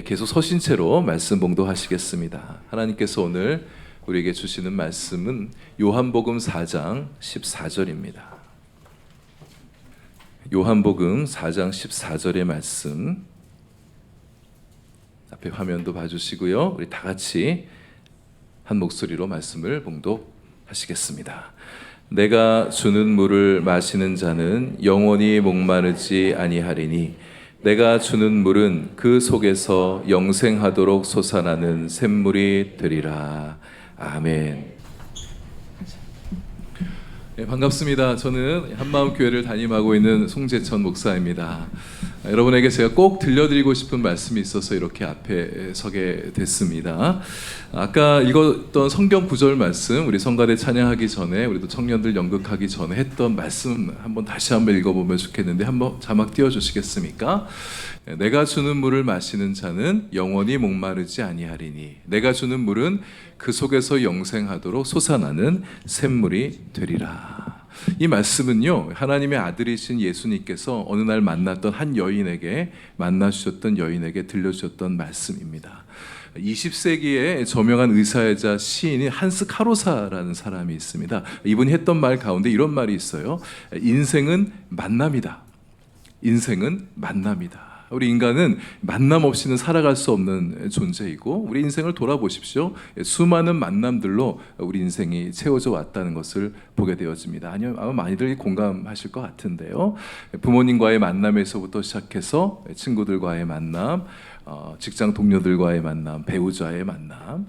계속 서신 채로 말씀 봉독하시겠습니다. 하나님께서 오늘 우리에게 주시는 말씀은 요한복음 4장 14절입니다. 요한복음 4장 14절의 말씀, 앞에 화면도 봐주시고요. 우리 다 같이 한 목소리로 말씀을 봉독하시겠습니다. 내가 주는 물을 마시는 자는 영원히 목마르지 아니하리니 내가 주는 물은 그 속에서 영생하도록 솟아나는 샘물이 되리라. 아멘. 네, 반갑습니다. 저는 한마음 교회를 담임하고 있는 송재천 목사입니다. 여러분에게 제가 꼭 들려드리고 싶은 말씀이 있어서 이렇게 앞에 서게 됐습니다. 아까 읽었던 성경 구절 말씀, 우리 성가대 찬양하기 전에, 우리도 청년들 연극하기 전에 했던 말씀 다시 한번 읽어보면 좋겠는데, 한번 자막 띄워주시겠습니까? 내가 주는 물을 마시는 자는 영원히 목마르지 아니하리니 내가 주는 물은 그 속에서 영생하도록 솟아나는 샘물이 되리라. 이 말씀은요, 하나님의 아들이신 예수님께서 어느 날 만났던 한 여인에게, 만나주셨던 여인에게 들려주셨던 말씀입니다. 20세기에 저명한 의사이자 시인인 한스 카로사라는 사람이 있습니다. 이분이 했던 말 가운데 이런 말이 있어요. 인생은 만남이다. 인생은 만남이다. 우리 인간은 만남 없이는 살아갈 수 없는 존재이고, 우리 인생을 돌아보십시오. 수많은 만남들로 우리 인생이 채워져 왔다는 것을 보게 되어집니다. 아마 많이들 공감하실 것 같은데요. 부모님과의 만남에서부터 시작해서 친구들과의 만남, 직장 동료들과의 만남, 배우자의 만남,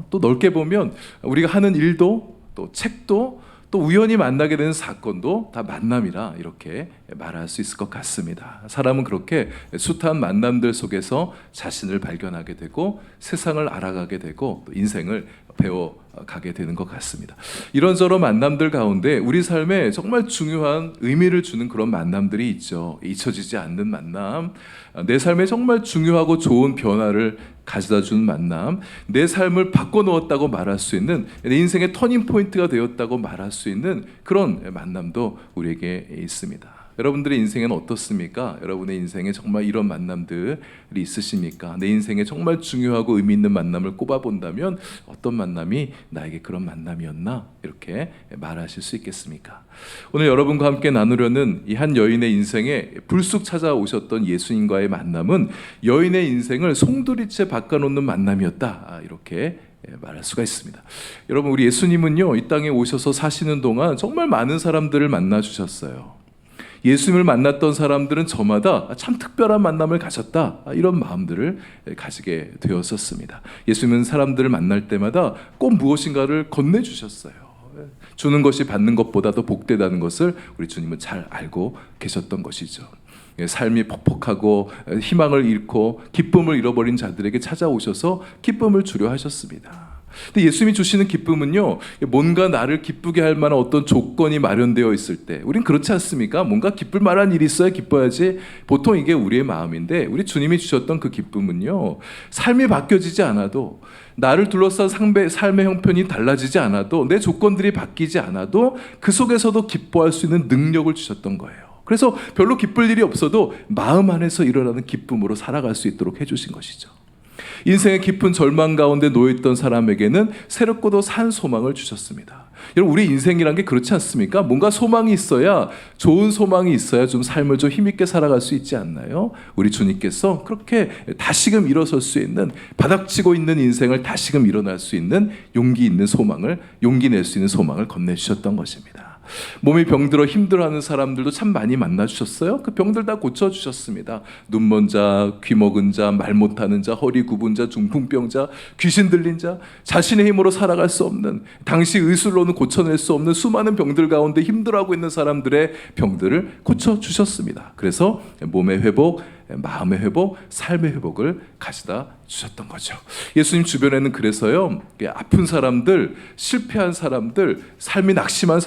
또 넓게 보면 우리가 하는 일도, 또 책도, 또 우연히 만나게 되는 사건도 다 만남이라 이렇게 말할 수 있을 것 같습니다. 사람은 그렇게 숱한 만남들 속에서 자신을 발견하게 되고 세상을 알아가게 되고 또 인생을 배워가게 되는 것 같습니다. 이런저런 만남들 가운데 우리 삶에 정말 중요한 의미를 주는 그런 만남들이 있죠. 잊혀지지 않는 만남, 내 삶에 정말 중요하고 좋은 변화를 가져다 주는 만남, 내 삶을 바꿔놓았다고 말할 수 있는, 내 인생의 터닝 포인트가 되었다고 말할 수 있는 그런 만남도 우리에게 있습니다. 여러분들의 인생은 어떻습니까? 여러분의 인생에 정말 이런 만남들이 있으십니까? 내 인생에 정말 중요하고 의미 있는 만남을 꼽아본다면 어떤 만남이 나에게 그런 만남이었나? 이렇게 말하실 수 있겠습니까? 오늘 여러분과 함께 나누려는 이 한 여인의 인생에 불쑥 찾아오셨던 예수님과의 만남은 여인의 인생을 송두리째 바꿔놓는 만남이었다. 이렇게 말할 수가 있습니다. 여러분, 우리 예수님은요, 이 땅에 오셔서 사시는 동안 정말 많은 사람들을 만나 주셨어요. 예수님을 만났던 사람들은 저마다 참 특별한 만남을 가졌다, 이런 마음들을 가지게 되었었습니다. 예수님은 사람들을 만날 때마다 꼭 무엇인가를 건네주셨어요. 주는 것이 받는 것보다도 복되다는 것을 우리 주님은 잘 알고 계셨던 것이죠. 삶이 퍽퍽하고 희망을 잃고 기쁨을 잃어버린 자들에게 찾아오셔서 기쁨을 주려 하셨습니다. 근데 예수님이 주시는 기쁨은요, 뭔가 나를 기쁘게 할 만한 어떤 조건이 마련되어 있을 때, 우린 그렇지 않습니까? 뭔가 기쁠 만한 일이 있어야 기뻐야지. 보통 이게 우리의 마음인데, 우리 주님이 주셨던 그 기쁨은요, 삶이 바뀌어지지 않아도, 나를 둘러싼 삶의 형편이 달라지지 않아도, 내 조건들이 바뀌지 않아도 그 속에서도 기뻐할 수 있는 능력을 주셨던 거예요. 그래서 별로 기쁠 일이 없어도 마음 안에서 일어나는 기쁨으로 살아갈 수 있도록 해주신 것이죠. 인생의 깊은 절망 가운데 놓여있던 사람에게는 새롭고도 산 소망을 주셨습니다. 여러분, 우리 인생이란 게 그렇지 않습니까? 뭔가 소망이 있어야, 좋은 소망이 있어야 좀 삶을 좀 힘있게 살아갈 수 있지 않나요? 우리 주님께서 그렇게 다시금 일어설 수 있는, 바닥치고 있는 인생을 다시금 일어날 수 있는 용기 낼 수 있는 소망을 건네주셨던 것입니다. 몸이 병들어 힘들어하는 사람들도 참 많이 만나주셨어요. 그 병들 다 고쳐주셨습니다. 눈먼 자, 귀 먹은 자, 말 못하는 자, 허리 굽은 자, 중풍병자, 귀신 들린 자, 자신의 힘으로 살아갈 수 없는, 당시 의술로는 고쳐낼 수 없는 수많은 병들 가운데 힘들어하고 있는 사람들의 병들을 고쳐주셨습니다. 그래서 몸의 회복, 마음의 회복, 삶의 회복을 가져다 주셨던 거죠. 예수님 주변에는 그래서요, 아픈 사람들, 실패한 사람들, 삶이 낙심한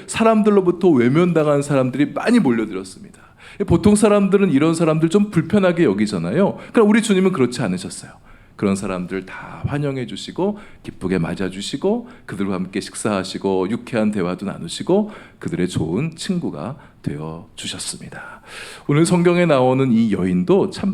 사람들로부터 외면당한 사람들이 많이 몰려들었습니다. 보통 사람들은 이런 사람들 좀 불편하게 여기잖아요. 그러나 우리 주님은 그렇지 않으셨어요. 그런 사람들 다 환영해 주시고 기쁘게 맞아 주시고 그들과 함께 식사하시고 유쾌한 대화도 나누시고 그들의 좋은 친구가 되어 주셨습니다. 오늘 성경에 나오는 이 여인도 참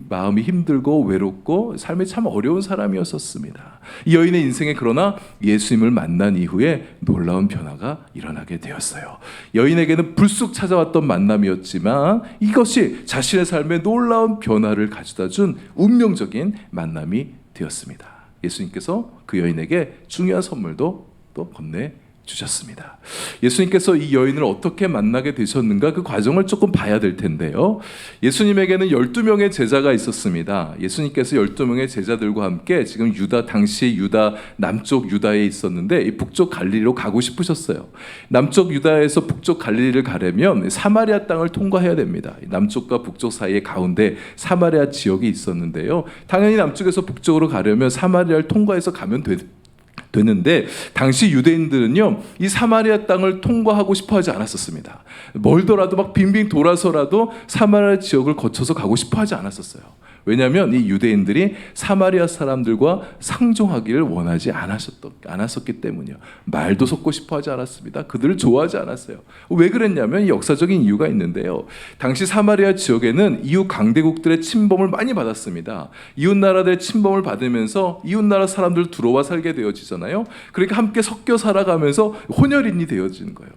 마음이 힘들고 외롭고 삶이 참 어려운 사람이었었습니다. 이 여인의 인생에 그러나 예수님을 만난 이후에 놀라운 변화가 일어나게 되었어요. 여인에게는 불쑥 찾아왔던 만남이었지만 이것이 자신의 삶에 놀라운 변화를 가져다 준 운명적인 만남이 되었습니다. 예수님께서 그 여인에게 중요한 선물도 또 건네 주셨습니다. 예수님께서 이 여인을 어떻게 만나게 되셨는가, 그 과정을 조금 봐야 될 텐데요. 예수님에게는 12명의 제자가 있었습니다. 예수님께서 12명의 제자들과 함께 지금 당시 유다 남쪽 유다에 있었는데 이 북쪽 갈릴리로 가고 싶으셨어요. 남쪽 유다에서 북쪽 갈릴리를 가려면 사마리아 땅을 통과해야 됩니다. 남쪽과 북쪽 사이의 가운데 사마리아 지역이 있었는데요. 당연히 남쪽에서 북쪽으로 가려면 사마리아를 통과해서 가면 되는데 당시 유대인들은요, 이 사마리아 땅을 통과하고 싶어 하지 않았었습니다. 멀더라도 막 빙빙 돌아서라도 사마리아 지역을 거쳐서 가고 싶어 하지 않았었어요. 왜냐하면 이 유대인들이 사마리아 사람들과 상종하기를 원하지 않았었기 때문이요. 말도 섞고 싶어 하지 않았습니다. 그들을 좋아하지 않았어요. 왜 그랬냐면 역사적인 이유가 있는데요. 당시 사마리아 지역에는 이웃 강대국들의 침범을 많이 받았습니다. 이웃 나라들의 침범을 받으면서 이웃 나라 사람들 들어와 살게 되어지잖아요. 그러니까 함께 섞여 살아가면서 혼혈인이 되어지는 거예요.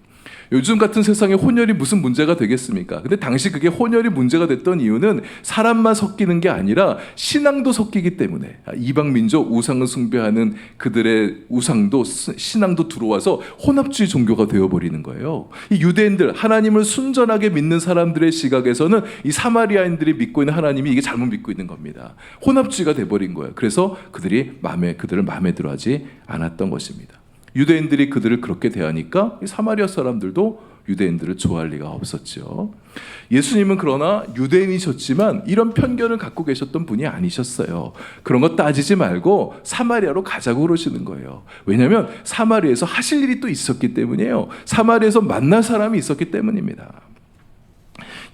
요즘 같은 세상에 혼혈이 무슨 문제가 되겠습니까? 근데 당시 그게 혼혈이 문제가 됐던 이유는 사람만 섞이는 게 아니라 신앙도 섞이기 때문에, 이방 민족 우상을 숭배하는 그들의 우상도 신앙도 들어와서 혼합주의 종교가 되어버리는 거예요. 이 유대인들, 하나님을 순전하게 믿는 사람들의 시각에서는 이 사마리아인들이 믿고 있는 하나님이 이게 잘못 믿고 있는 겁니다. 혼합주의가 돼버린 거예요. 그래서 그들을 마음에 들어하지 않았던 것입니다. 유대인들이 그들을 그렇게 대하니까 사마리아 사람들도 유대인들을 좋아할 리가 없었죠. 예수님은 그러나 유대인이셨지만 이런 편견을 갖고 계셨던 분이 아니셨어요. 그런 거 따지지 말고 사마리아로 가자고 그러시는 거예요. 왜냐하면 사마리아에서 하실 일이 또 있었기 때문이에요. 사마리아에서 만날 사람이 있었기 때문입니다.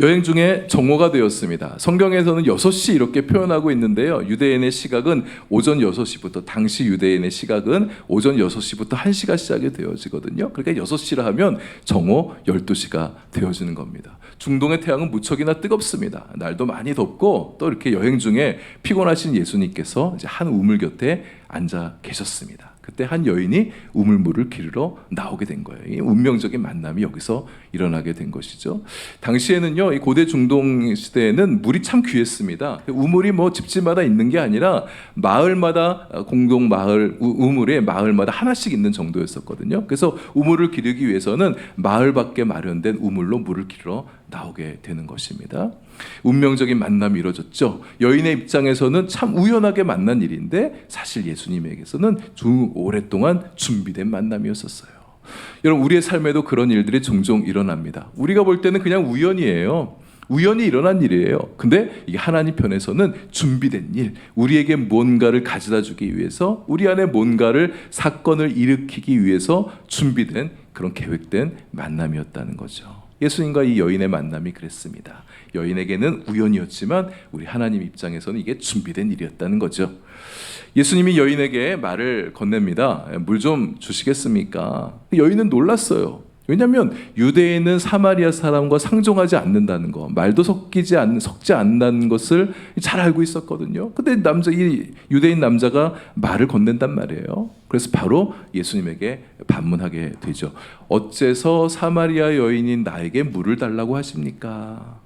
여행 중에 정오가 되었습니다. 성경에서는 6시 이렇게 표현하고 있는데요. 유대인의 시각은 오전 6시부터, 당시 유대인의 시각은 오전 6시부터 1시가 시작이 되어지거든요. 그러니까 6시라 하면 정오 12시가 되어지는 겁니다. 중동의 태양은 무척이나 뜨겁습니다. 날도 많이 덥고 또 이렇게 여행 중에 피곤하신 예수님께서 이제 한 우물 곁에 앉아 계셨습니다. 그때 한 여인이 우물물을 기르러 나오게 된 거예요. 이 운명적인 만남이 여기서 일어나게 된 것이죠. 당시에는요, 이 고대 중동 시대에는 물이 참 귀했습니다. 우물이 뭐 집집마다 있는 게 아니라 마을마다 공동 마을 우물에 마을마다 하나씩 있는 정도였었거든요. 그래서 우물을 기르기 위해서는 마을 밖에 마련된 우물로 물을 기르러 나오게 되는 것입니다. 운명적인 만남이 이루어졌죠. 여인의 입장에서는 참 우연하게 만난 일인데 사실 예수님에게서는 오랫동안 준비된 만남이었었어요. 여러분, 우리의 삶에도 그런 일들이 종종 일어납니다. 우리가 볼 때는 그냥 우연이에요. 우연히 일어난 일이에요. 근데 이게 하나님 편에서는 준비된 일, 우리에게 뭔가를 가져다 주기 위해서, 우리 안에 뭔가를 사건을 일으키기 위해서 준비된 그런 계획된 만남이었다는 거죠. 예수님과 이 여인의 만남이 그랬습니다. 여인에게는 우연이었지만 우리 하나님 입장에서는 이게 준비된 일이었다는 거죠. 예수님이 여인에게 말을 건넵니다. 물 좀 주시겠습니까? 여인은 놀랐어요. 왜냐하면 유대인은 사마리아 사람과 상종하지 않는다는 거, 말도 섞지 않는다는 것을 잘 알고 있었거든요. 근데 이 유대인 남자가 말을 건넨단 말이에요. 그래서 바로 예수님에게 반문하게 되죠. 어째서 사마리아 여인인 나에게 물을 달라고 하십니까?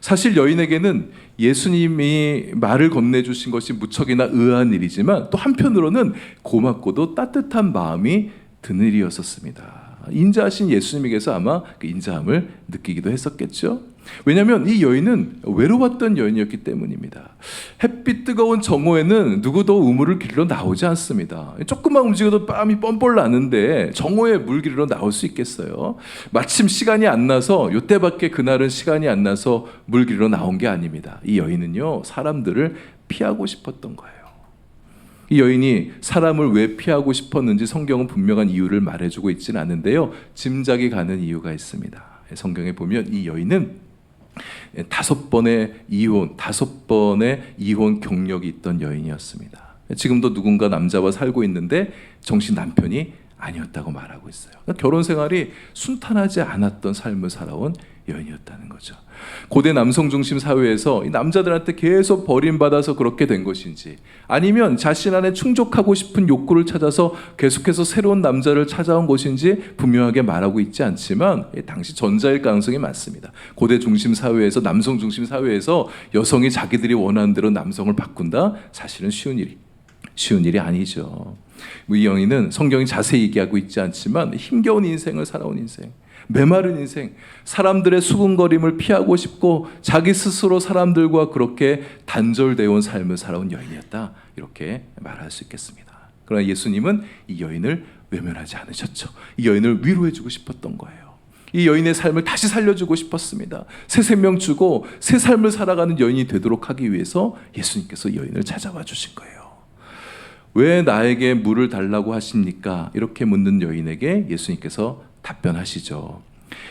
사실 여인에게는 예수님이 말을 건네주신 것이 무척이나 의아한 일이지만 또 한편으로는 고맙고도 따뜻한 마음이 드는 일이었었습니다. 인자하신 예수님에게서 아마 그 인자함을 느끼기도 했었겠죠. 왜냐하면 이 여인은 외로웠던 여인이었기 때문입니다. 햇빛 뜨거운 정오에는 누구도 우물을 기르러 나오지 않습니다. 조금만 움직여도 땀이 뻔뻔 나는데 정오에 물 기르러 나올 수 있겠어요? 마침 시간이 안 나서, 이때밖에 그날은 시간이 안 나서 물 기르러 나온 게 아닙니다. 이 여인은요, 사람들을 피하고 싶었던 거예요. 이 여인이 사람을 왜 피하고 싶었는지 성경은 분명한 이유를 말해주고 있지는 않은데요, 짐작이 가는 이유가 있습니다. 성경에 보면 이 여인은 5번의 이혼 경력이 있던 여인이었습니다. 지금도 누군가 남자와 살고 있는데 정신 남편이 아니었다고 말하고 있어요. 결혼 생활이 순탄하지 않았던 삶을 살아온 여인이었다는 거죠. 고대 남성 중심 사회에서 이 남자들한테 계속 버림받아서 그렇게 된 것인지, 아니면 자신 안에 충족하고 싶은 욕구를 찾아서 계속해서 새로운 남자를 찾아온 것인지 분명하게 말하고 있지 않지만 당시 전자일 가능성이 많습니다. 고대 중심 사회에서, 남성 중심 사회에서 여성이 자기들이 원하는 대로 남성을 바꾼다? 사실은 쉬운 일이 아니죠. 이 여인은 성경이 자세히 얘기하고 있지 않지만 힘겨운 인생을 살아온 인생, 메마른 인생, 사람들의 수군거림을 피하고 싶고 자기 스스로 사람들과 그렇게 단절되어 온 삶을 살아온 여인이었다, 이렇게 말할 수 있겠습니다. 그러나 예수님은 이 여인을 외면하지 않으셨죠. 이 여인을 위로해주고 싶었던 거예요. 이 여인의 삶을 다시 살려주고 싶었습니다. 새 생명 주고 새 삶을 살아가는 여인이 되도록 하기 위해서 예수님께서 여인을 찾아와 주신 거예요. 왜 나에게 물을 달라고 하십니까? 이렇게 묻는 여인에게 예수님께서 답변하시죠.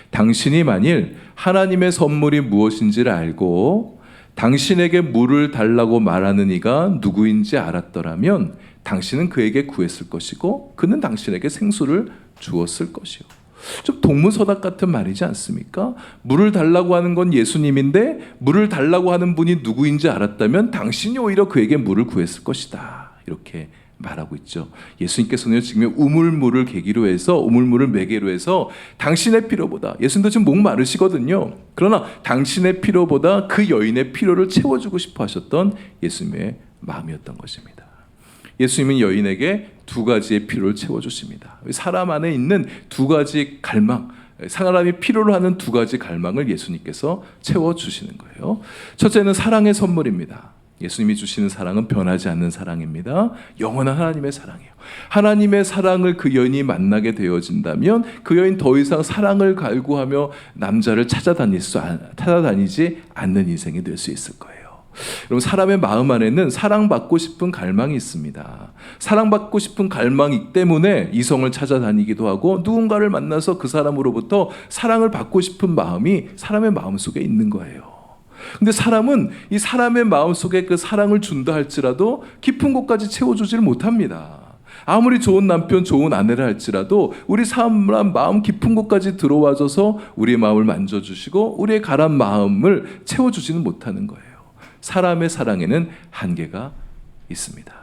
당신이 만일 하나님의 선물이 무엇인지를 알고 당신에게 물을 달라고 말하는 이가 누구인지 알았더라면 당신은 그에게 구했을 것이고 그는 당신에게 생수를 주었을 것이요. 좀 동문서답 같은 말이지 않습니까? 물을 달라고 하는 건 예수님인데 물을 달라고 하는 분이 누구인지 알았다면 당신이 오히려 그에게 물을 구했을 것이다, 이렇게 말하고 있죠. 예수님께서는 지금 우물물을 계기로 해서, 우물물을 매개로 해서 당신의 필요보다, 예수님도 지금 목마르시거든요. 그러나 당신의 필요보다 그 여인의 필요를 채워주고 싶어 하셨던 예수님의 마음이었던 것입니다. 예수님은 여인에게 두 가지의 필요를 채워주십니다. 사람 안에 있는 두 가지 갈망, 사람이 필요로 하는 두 가지 갈망을 예수님께서 채워주시는 거예요. 첫째는 사랑의 선물입니다. 예수님이 주시는 사랑은 변하지 않는 사랑입니다. 영원한 하나님의 사랑이에요. 하나님의 사랑을 그 여인이 만나게 되어진다면 그 여인 더 이상 사랑을 갈구하며 남자를 찾아다니지 않는 인생이 될 수 있을 거예요. 여러분, 사람의 마음 안에는 사랑받고 싶은 갈망이 있습니다. 사랑받고 싶은 갈망이기 때문에 이성을 찾아다니기도 하고 누군가를 만나서 그 사람으로부터 사랑을 받고 싶은 마음이 사람의 마음속에 있는 거예요. 근데 사람은 이 사람의 마음속에 그 사랑을 준다 할지라도 깊은 곳까지 채워주지를 못합니다. 아무리 좋은 남편, 좋은 아내를 할지라도 우리 사람 마음 깊은 곳까지 들어와줘서 우리의 마음을 만져주시고 우리의 가란 마음을 채워주지는 못하는 거예요. 사람의 사랑에는 한계가 있습니다.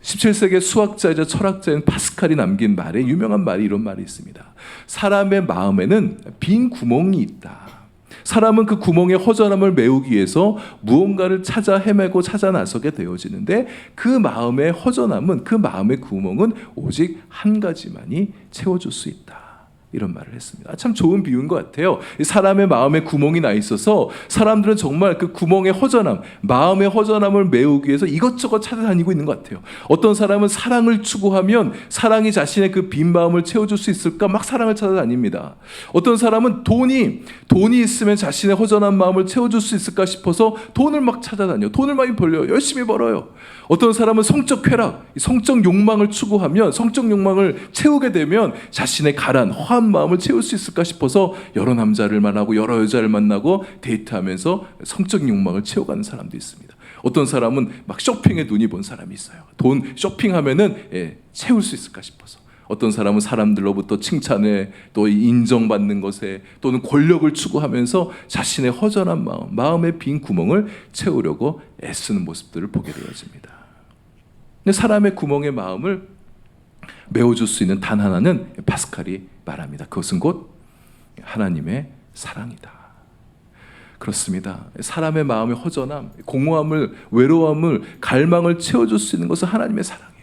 17세기의 수학자이자 철학자인 파스칼이 남긴 말에, 유명한 말이, 이런 말이 있습니다. 사람의 마음에는 빈 구멍이 있다. 사람은 그 구멍의 허전함을 메우기 위해서 무언가를 찾아 헤매고 찾아 나서게 되어지는데 그 마음의 허전함은, 그 마음의 구멍은 오직 한 가지만이 채워줄 수 있다, 이런 말을 했습니다. 참 좋은 비유인 것 같아요. 사람의 마음에 구멍이 나 있어서 사람들은 정말 그 구멍의 허전함, 마음의 허전함을 메우기 위해서 이것저것 찾아다니고 있는 것 같아요. 어떤 사람은 사랑을 추구하면 사랑이 자신의 그 빈 마음을 채워줄 수 있을까 막 사랑을 찾아다닙니다. 어떤 사람은 돈이 있으면 자신의 허전한 마음을 채워줄 수 있을까 싶어서 돈을 막 찾아다녀요. 돈을 많이 벌려요. 열심히 벌어요. 어떤 사람은 성적 쾌락, 성적 욕망을 추구하면, 성적 욕망을 채우게 되면 자신의 가란, 허한 마음을 채울 수 있을까 싶어서 여러 남자를 만나고 여러 여자를 만나고 데이트하면서 성적 욕망을 채워가는 사람도 있습니다. 어떤 사람은 막 쇼핑에 눈이 먼 사람이 있어요. 돈 쇼핑하면은 채울 수 있을까 싶어서. 어떤 사람은 사람들로부터 칭찬에, 또 인정받는 것에, 또는 권력을 추구하면서 자신의 허전한 마음, 마음의 빈 구멍을 채우려고 애쓰는 모습들을 보게 되어집니다. 근데 사람의 구멍의 마음을 메워줄 수 있는 단 하나는 파스칼이 말합니다. 그것은 곧 하나님의 사랑이다. 그렇습니다. 사람의 마음의 허전함, 공허함을, 외로움을, 갈망을 채워줄 수 있는 것은 하나님의 사랑이에요.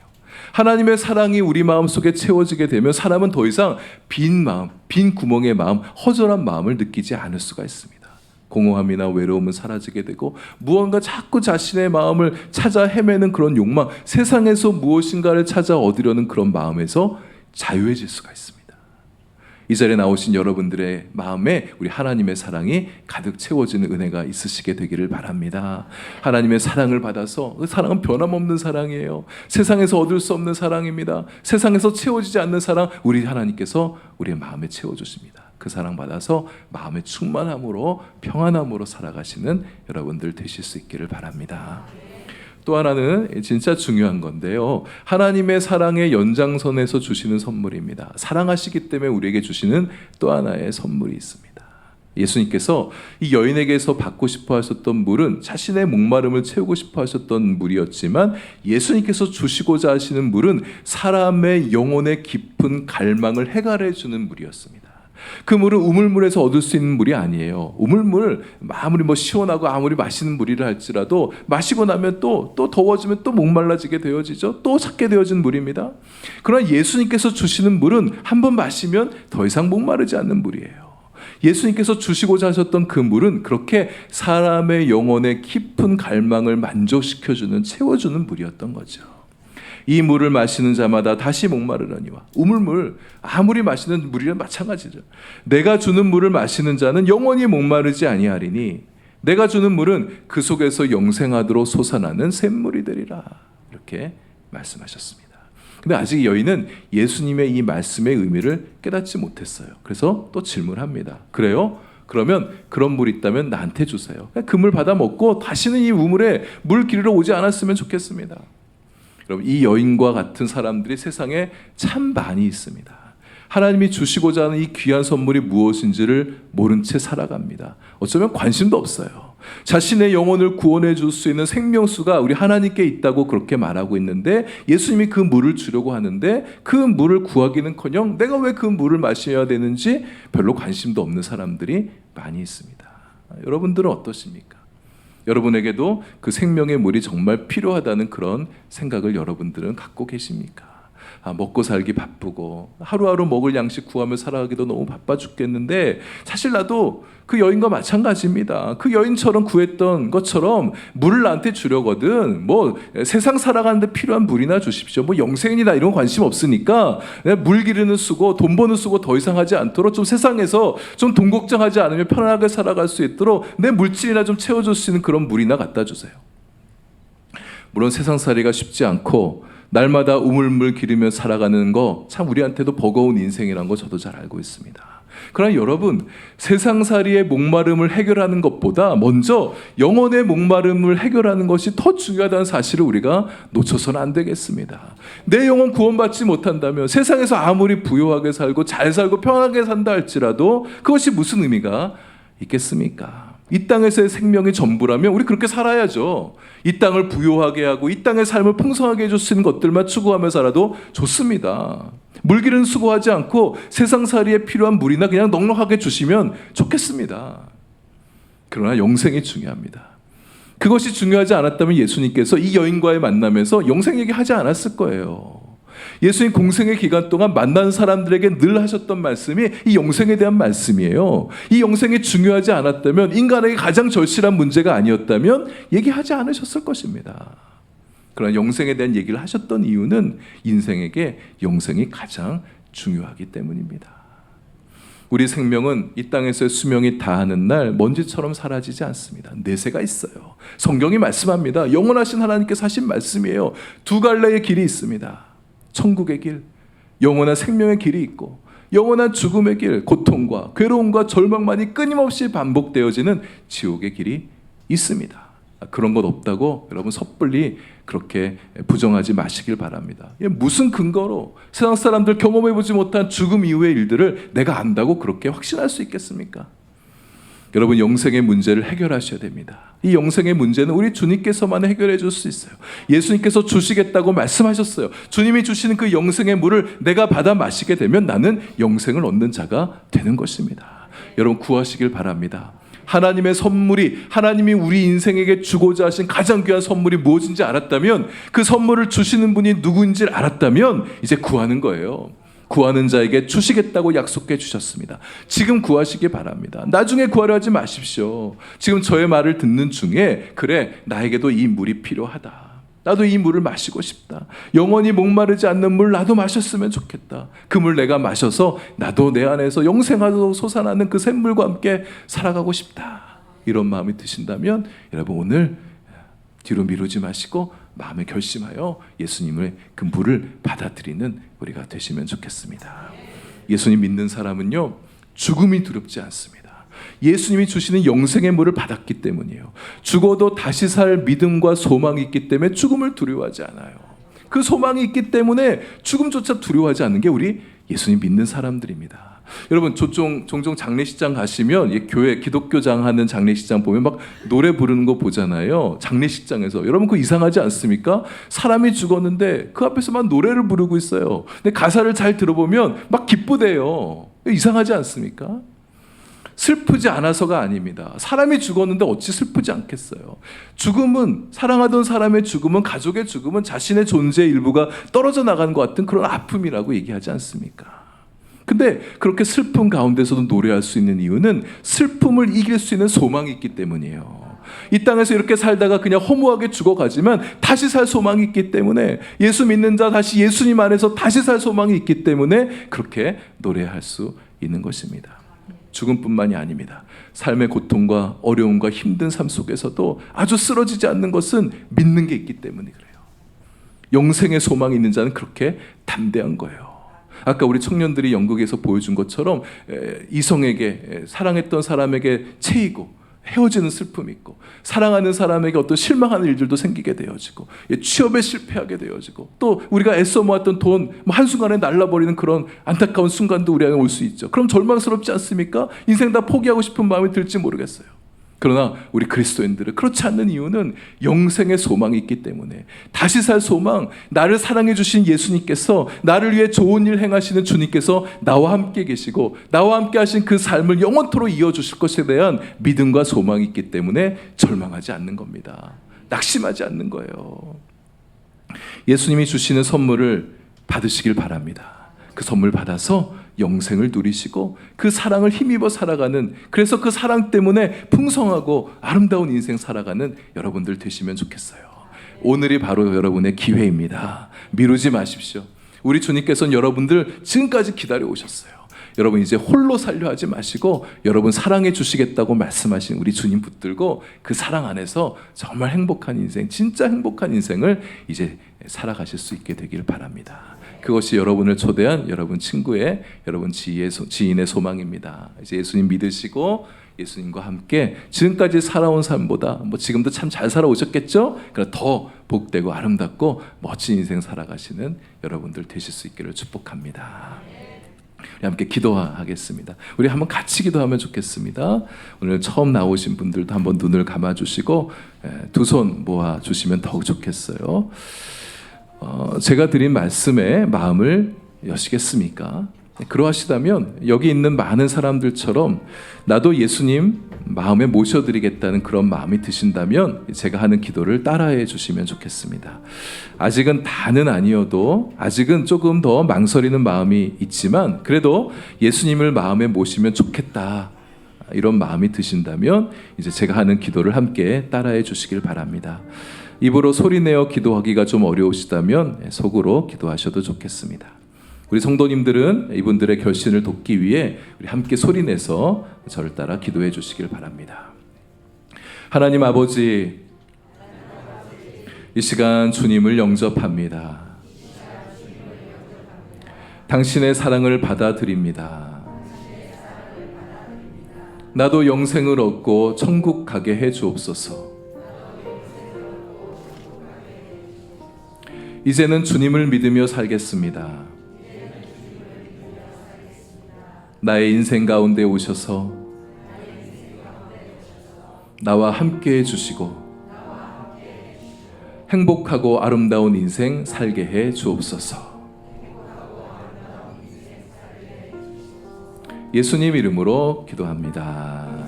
하나님의 사랑이 우리 마음속에 채워지게 되면 사람은 더 이상 빈 마음, 빈 구멍의 마음, 허전한 마음을 느끼지 않을 수가 있습니다. 공허함이나 외로움은 사라지게 되고 무언가 자꾸 자신의 마음을 찾아 헤매는 그런 욕망, 세상에서 무엇인가를 찾아 얻으려는 그런 마음에서 자유해질 수가 있습니다. 이 자리에 나오신 여러분들의 마음에 우리 하나님의 사랑이 가득 채워지는 은혜가 있으시게 되기를 바랍니다. 하나님의 사랑을 받아서, 그 사랑은 변함없는 사랑이에요. 세상에서 얻을 수 없는 사랑입니다. 세상에서 채워지지 않는 사랑, 우리 하나님께서 우리의 마음에 채워주십니다. 그 사랑 받아서 마음의 충만함으로, 평안함으로 살아가시는 여러분들 되실 수 있기를 바랍니다. 또 하나는 진짜 중요한 건데요, 하나님의 사랑의 연장선에서 주시는 선물입니다. 사랑하시기 때문에 우리에게 주시는 또 하나의 선물이 있습니다. 예수님께서 이 여인에게서 받고 싶어 하셨던 물은 자신의 목마름을 채우고 싶어 하셨던 물이었지만, 예수님께서 주시고자 하시는 물은 사람의 영혼의 깊은 갈망을 해결해 주는 물이었습니다. 그 물은 우물물에서 얻을 수 있는 물이 아니에요. 우물물 아무리 시원하고 아무리 맛있는 물이라 할지라도 마시고 나면 또 더워지면 또 목말라지게 되어지죠. 또 찾게 되어진 물입니다. 그러나 예수님께서 주시는 물은 한 번 마시면 더 이상 목마르지 않는 물이에요. 예수님께서 주시고자 하셨던 그 물은 그렇게 사람의 영혼의 깊은 갈망을 만족시켜주는, 채워주는 물이었던 거죠. 이 물을 마시는 자마다 다시 목마르려니와. 우물물 아무리 마시는 물이랑 마찬가지죠. 내가 주는 물을 마시는 자는 영원히 목마르지 아니하리니 내가 주는 물은 그 속에서 영생하도록 솟아나는 샘물이 되리라. 이렇게 말씀하셨습니다. 근데 아직 여인은 예수님의 이 말씀의 의미를 깨닫지 못했어요. 그래서 또 질문합니다. 그래요? 그러면 그런 물이 있다면 나한테 주세요. 그 물 받아 먹고 다시는 이 우물에 물 기르러 오지 않았으면 좋겠습니다. 여러분, 이 여인과 같은 사람들이 세상에 참 많이 있습니다. 하나님이 주시고자 하는 이 귀한 선물이 무엇인지를 모른 채 살아갑니다. 어쩌면 관심도 없어요. 자신의 영혼을 구원해 줄 수 있는 생명수가 우리 하나님께 있다고 그렇게 말하고 있는데, 예수님이 그 물을 주려고 하는데 그 물을 구하기는커녕 내가 왜 그 물을 마셔야 되는지 별로 관심도 없는 사람들이 많이 있습니다. 여러분들은 어떠십니까? 여러분에게도 그 생명의 물이 정말 필요하다는 그런 생각을 여러분들은 갖고 계십니까? 먹고 살기 바쁘고 하루하루 먹을 양식 구하며 살아가기도 너무 바빠 죽겠는데, 사실 나도 그 여인과 마찬가지입니다. 그 여인처럼 구했던 것처럼 물을 나한테 주려거든 세상 살아가는데 필요한 물이나 주십시오. 영생이나 이런 관심 없으니까 물 기르는 쓰고 돈 버는 쓰고 더 이상 하지 않도록 좀 세상에서 좀 돈 걱정하지 않으면 편안하게 살아갈 수 있도록 내 물질이나 좀 채워줄 수 있는 그런 물이나 갖다 주세요. 물론 세상살이가 쉽지 않고 날마다 우물물 기르며 살아가는 거 참 우리한테도 버거운 인생이라는 거 저도 잘 알고 있습니다. 그러나 여러분, 세상살이의 목마름을 해결하는 것보다 먼저 영혼의 목마름을 해결하는 것이 더 중요하다는 사실을 우리가 놓쳐서는 안 되겠습니다. 내 영혼 구원받지 못한다면 세상에서 아무리 부유하게 살고 잘 살고 편하게 산다 할지라도 그것이 무슨 의미가 있겠습니까? 이 땅에서의 생명이 전부라면 우리 그렇게 살아야죠. 이 땅을 부유하게 하고 이 땅의 삶을 풍성하게 해줄 수 있는 것들만 추구하며 살아도 좋습니다. 물기는 수고하지 않고 세상살이에 필요한 물이나 그냥 넉넉하게 주시면 좋겠습니다. 그러나 영생이 중요합니다. 그것이 중요하지 않았다면 예수님께서 이 여인과의 만남에서 영생 얘기하지 않았을 거예요. 예수님 공생의 기간 동안 만난 사람들에게 늘 하셨던 말씀이 이 영생에 대한 말씀이에요. 이 영생이 중요하지 않았다면, 인간에게 가장 절실한 문제가 아니었다면 얘기하지 않으셨을 것입니다. 그러나 영생에 대한 얘기를 하셨던 이유는 인생에게 영생이 가장 중요하기 때문입니다. 우리 생명은 이 땅에서의 수명이 다하는 날 먼지처럼 사라지지 않습니다. 내세가 있어요. 성경이 말씀합니다. 영원하신 하나님께서 하신 말씀이에요. 두 갈래의 길이 있습니다. 천국의 길, 영원한 생명의 길이 있고 영원한 죽음의 길, 고통과 괴로움과 절망만이 끊임없이 반복되어지는 지옥의 길이 있습니다. 그런 것 없다고 여러분 섣불리 그렇게 부정하지 마시길 바랍니다. 무슨 근거로 세상 사람들 경험해보지 못한 죽음 이후의 일들을 내가 안다고 그렇게 확신할 수 있겠습니까? 여러분, 영생의 문제를 해결하셔야 됩니다. 이 영생의 문제는 우리 주님께서만 해결해 줄 수 있어요. 예수님께서 주시겠다고 말씀하셨어요. 주님이 주시는 그 영생의 물을 내가 받아 마시게 되면 나는 영생을 얻는 자가 되는 것입니다. 여러분, 구하시길 바랍니다. 하나님의 선물이, 하나님이 우리 인생에게 주고자 하신 가장 귀한 선물이 무엇인지 알았다면, 그 선물을 주시는 분이 누구인지 알았다면 이제 구하는 거예요. 구하는 자에게 주시겠다고 약속해 주셨습니다. 지금 구하시기 바랍니다. 나중에 구하려 하지 마십시오. 지금 저의 말을 듣는 중에, 그래, 나에게도 이 물이 필요하다. 나도 이 물을 마시고 싶다. 영원히 목마르지 않는 물 나도 마셨으면 좋겠다. 그 물 내가 마셔서 나도 내 안에서 영생하도록 솟아나는 그 샘물과 함께 살아가고 싶다. 이런 마음이 드신다면 여러분, 오늘 뒤로 미루지 마시고 마음에 결심하여 예수님의 그 물을 받아들이는 우리가 되시면 좋겠습니다. 예수님 믿는 사람은요, 죽음이 두렵지 않습니다. 예수님이 주시는 영생의 물을 받았기 때문이에요. 죽어도 다시 살 믿음과 소망이 있기 때문에 죽음을 두려워하지 않아요. 그 소망이 있기 때문에 죽음조차 두려워하지 않는 게 우리 예수님 믿는 사람들입니다. 여러분 종종 장례식장 가시면 교회 기독교장 하는 장례식장 보면 막 노래 부르는 거 보잖아요. 장례식장에서 여러분 그거 이상하지 않습니까? 사람이 죽었는데 그 앞에서 막 노래를 부르고 있어요. 근데 가사를 잘 들어보면 막 기쁘대요. 이상하지 않습니까? 슬프지 않아서가 아닙니다. 사람이 죽었는데 어찌 슬프지 않겠어요? 죽음은, 사랑하던 사람의 죽음은, 가족의 죽음은 자신의 존재의 일부가 떨어져 나가는 것 같은 그런 아픔이라고 얘기하지 않습니까? 근데 그렇게 슬픔 가운데서도 노래할 수 있는 이유는 슬픔을 이길 수 있는 소망이 있기 때문이에요. 이 땅에서 이렇게 살다가 그냥 허무하게 죽어가지만 다시 살 소망이 있기 때문에, 예수 믿는 자 다시 예수님 안에서 다시 살 소망이 있기 때문에 그렇게 노래할 수 있는 것입니다. 죽음뿐만이 아닙니다. 삶의 고통과 어려움과 힘든 삶 속에서도 아주 쓰러지지 않는 것은 믿는 게 있기 때문에 그래요. 영생의 소망이 있는 자는 그렇게 담대한 거예요. 아까 우리 청년들이 연극에서 보여준 것처럼 이성에게, 사랑했던 사람에게 채이고 헤어지는 슬픔이 있고, 사랑하는 사람에게 어떤 실망하는 일들도 생기게 되어지고, 취업에 실패하게 되어지고, 또 우리가 애써 모았던 돈 한순간에 날라버리는 그런 안타까운 순간도 우리 안에 올 수 있죠. 그럼 절망스럽지 않습니까? 인생 다 포기하고 싶은 마음이 들지 모르겠어요. 그러나 우리 그리스도인들은 그렇지 않는 이유는 영생의 소망이 있기 때문에, 다시 살 소망, 나를 사랑해 주신 예수님께서, 나를 위해 좋은 일 행하시는 주님께서 나와 함께 계시고 나와 함께 하신 그 삶을 영원토록 이어주실 것에 대한 믿음과 소망이 있기 때문에 절망하지 않는 겁니다. 낙심하지 않는 거예요. 예수님이 주시는 선물을 받으시길 바랍니다. 그 선물 받아서 영생을 누리시고 그 사랑을 힘입어 살아가는, 그래서 그 사랑 때문에 풍성하고 아름다운 인생 살아가는 여러분들 되시면 좋겠어요. 오늘이 바로 여러분의 기회입니다. 미루지 마십시오. 우리 주님께서는 여러분들 지금까지 기다려 오셨어요. 여러분 이제 홀로 살려 하지 마시고 여러분 사랑해 주시겠다고 말씀하신 우리 주님 붙들고 그 사랑 안에서 정말 행복한 인생, 진짜 행복한 인생을 이제 살아가실 수 있게 되길 바랍니다. 그것이 여러분을 초대한 여러분 친구의, 여러분 지인의 소망입니다. 이제 예수님 믿으시고 예수님과 함께 지금까지 살아온 삶보다 지금도 참 잘 살아오셨겠죠? 그러나 더 복되고 아름답고 멋진 인생 살아가시는 여러분들 되실 수 있기를 축복합니다. 우리 함께 기도하겠습니다. 우리 한번 같이 기도하면 좋겠습니다. 오늘 처음 나오신 분들도 한번 눈을 감아주시고 두 손 모아주시면 더욱 좋겠어요. 제가 드린 말씀에 마음을 여시겠습니까? 그러하시다면 여기 있는 많은 사람들처럼 나도 예수님 마음에 모셔드리겠다는 그런 마음이 드신다면 제가 하는 기도를 따라해 주시면 좋겠습니다. 아직은 다는 아니어도 아직은 조금 더 망설이는 마음이 있지만 그래도 예수님을 마음에 모시면 좋겠다, 이런 마음이 드신다면 이제 제가 하는 기도를 함께 따라해 주시길 바랍니다. 입으로 소리내어 기도하기가 좀 어려우시다면 속으로 기도하셔도 좋겠습니다. 우리 성도님들은 이분들의 결신을 돕기 위해 우리 함께 소리내서 저를 따라 기도해 주시길 바랍니다. 하나님 아버지, 이 시간 주님을 영접합니다. 당신의 사랑을 받아들입니다. 나도 영생을 얻고 천국 가게 해 주옵소서. 이제는 주님을 믿으며 살겠습니다. 나의 인생 가운데 오셔서 나와 함께 해주시고 행복하고 아름다운 인생 살게 해 주옵소서. 예수님 이름으로 기도합니다.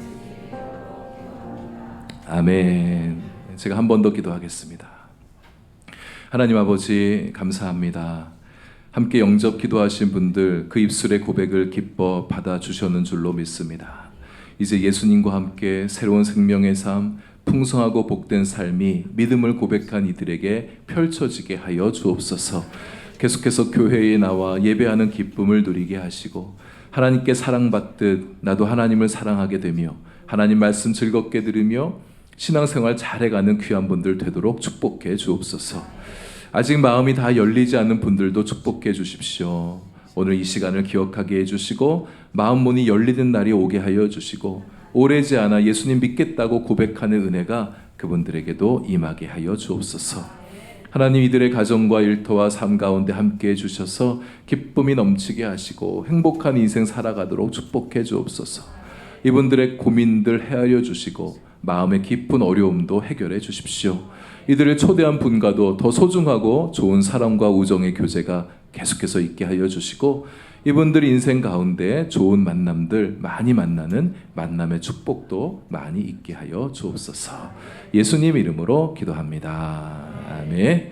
아멘. 제가 한 번 더 기도하겠습니다. 하나님 아버지 감사합니다. 함께 영접 기도하신 분들 그 입술의 고백을 기뻐 받아주셨는 줄로 믿습니다. 이제 예수님과 함께 새로운 생명의 삶, 풍성하고 복된 삶이 믿음을 고백한 이들에게 펼쳐지게 하여 주옵소서. 계속해서 교회에 나와 예배하는 기쁨을 누리게 하시고 하나님께 사랑받듯 나도 하나님을 사랑하게 되며 하나님 말씀 즐겁게 들으며 신앙생활 잘해가는 귀한 분들 되도록 축복해 주옵소서. 아직 마음이 다 열리지 않는 분들도 축복해 주십시오. 오늘 이 시간을 기억하게 해주시고 마음문이 열리는 날이 오게 하여 주시고 오래지 않아 예수님 믿겠다고 고백하는 은혜가 그분들에게도 임하게 하여 주옵소서. 하나님 이들의 가정과 일터와 삶 가운데 함께해 주셔서 기쁨이 넘치게 하시고 행복한 인생 살아가도록 축복해 주옵소서. 이분들의 고민들 헤아려 주시고 마음의 깊은 어려움도 해결해 주십시오. 이들을 초대한 분과도 더 소중하고 좋은 사랑과 우정의 교제가 계속해서 있게 하여 주시고 이분들 인생 가운데 좋은 만남들 많이 만나는 만남의 축복도 많이 있게 하여 주옵소서. 예수님 이름으로 기도합니다. 아멘.